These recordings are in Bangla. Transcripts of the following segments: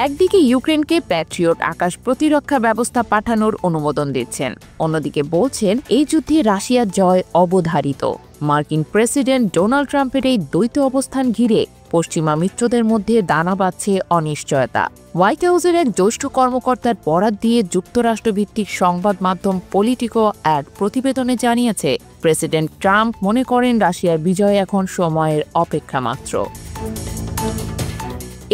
একদিকে ইউক্রেনকে প্যাট্রিয়ট আকাশ প্রতিরক্ষা ব্যবস্থা পাঠানোর অনুমোদন দিচ্ছেন, অন্যদিকে বলছেন এই যুদ্ধে রাশিয়ার জয় অবধারিত। মার্কিন প্রেসিডেন্ট ডোনাল্ড ট্রাম্পের এই দ্বৈত অবস্থান ঘিরে পশ্চিমা মিত্রদের মধ্যে দানা বাঁধছে অনিশ্চয়তা। হোয়াইট হাউসের এক জ্যেষ্ঠ কর্মকর্তার বরাত দিয়ে যুক্তরাষ্ট্রভিত্তিক সংবাদ মাধ্যম পলিটিকো এক প্রতিবেদনে জানিয়েছে, প্রেসিডেন্ট ট্রাম্প মনে করেন রাশিয়ার বিজয় এখন সময়ের অপেক্ষা মাত্র।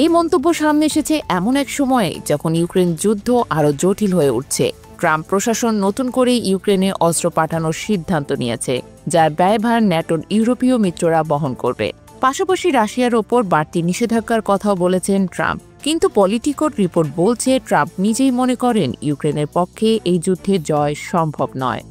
এই মন্তব্য সামনে এসেছে এমন এক সময়ে যখন ইউক্রেন যুদ্ধ আরও জটিল হয়ে উঠছে। ট্রাম্প প্রশাসন নতুন করে ইউক্রেনে অস্ত্র পাঠানোর সিদ্ধান্ত নিয়েছে, যার ব্যয়ভার ন্যাটোর ইউরোপীয় মিত্ররা বহন করবে। পাশাপাশি রাশিয়ার ওপর বাড়তি নিষেধাজ্ঞার কথাও বলেছেন ট্রাম্প। কিন্তু পলিটিকোর রিপোর্ট বলছে ট্রাম্প নিজেই মনে করেন ইউক্রেনের পক্ষে এই যুদ্ধে জয় সম্ভব নয়।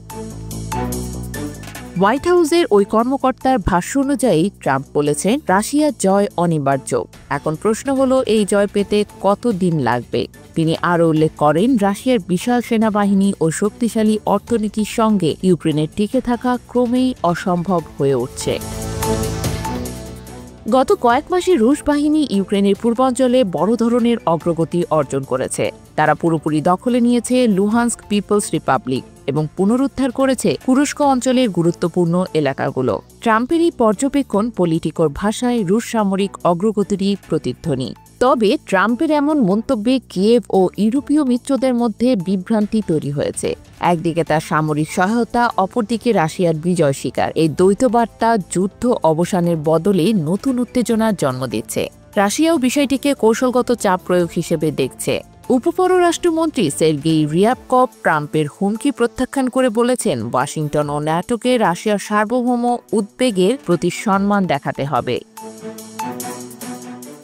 হোয়াইট হাউসের ওই কর্মকর্তার ভাষ্য অনুযায়ী ট্রাম্প বলেছেন রাশিয়ার জয় অনিবার্য। এখন প্রশ্ন হলো এই জয় পেতে কত দিন লাগবে। তিনি আরও উল্লেখ করেন রাশিয়ার বিশাল সেনাবাহিনী ও শক্তিশালী অর্থনীতির সঙ্গে ইউক্রেনের টিকে থাকা ক্রমেই অসম্ভব হয়ে উঠছে। গত কয়েক মাসে রুশ বাহিনী ইউক্রেনের পূর্বাঞ্চলে বড় ধরনের অগ্রগতি অর্জন করেছে। তারা পুরোপুরি দখলে নিয়েছে লুহান্স্ক পিপলস রিপাবলিক এবং পুনরুদ্ধার করেছে কুরস্ক অঞ্চলের গুরুত্বপূর্ণ এলাকাগুলো। ট্রাম্পের এই পর্যবেক্ষণ পলিটিকোর ভাষায় রুশ সামরিক অগ্রগতিরই প্রতিধ্বনি। তবে ট্রাম্পের এমন মন্তব্যে কিয়েভ ও ইউরোপীয় মিত্রদের মধ্যে বিভ্রান্তি তৈরি হয়েছে। একদিকে তার সামরিক সহায়তা, অপরদিকে রাশিয়ার বিজয় স্বীকার। এই দ্বৈত বার্তা যুদ্ধ অবসানের বদলে নতুন উত্তেজনার জন্ম দিচ্ছে। রাশিয়াও বিষয়টিকে কৌশলগত চাপ প্রয়োগ হিসেবে দেখছে। উপপররাষ্ট্রমন্ত্রী সের্গেই রিয়াবকভ ট্রাম্পের হুমকি প্রত্যাখ্যান করে বলেছেন ওয়াশিংটন ও ন্যাটোকে রাশিয়ার সার্বভৌম উদ্বেগের প্রতি সম্মান দেখাতে হবে।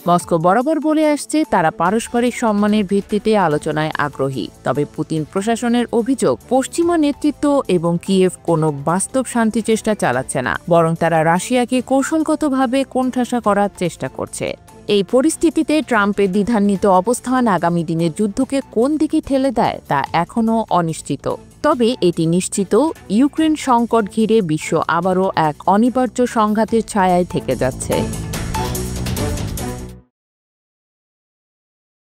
মস্কো বরাবর বলে আসছে তারা পারস্পরিক সম্মানের ভিত্তিতে আলোচনায় আগ্রহী। তবে পুতিন প্রশাসনের অভিযোগ পশ্চিমা নেতৃত্ব এবং কিয়েভ কোনো বাস্তব শান্তি চেষ্টা চালাচ্ছে না, বরং তারা রাশিয়াকে কৌশলগতভাবে কোণঠাসা করার চেষ্টা করছে। এই পরিস্থিতিতে ট্রাম্পের দ্বিধান্বিত অবস্থান আগামী দিনের যুদ্ধকে কোন দিকে ঠেলে দেয় তা এখনও অনিশ্চিত। তবে এটি নিশ্চিত ইউক্রেন সংকট ঘিরে বিশ্ব আবারও এক অনিবার্য সংঘাতের ছায়ায় থেকে যাচ্ছে।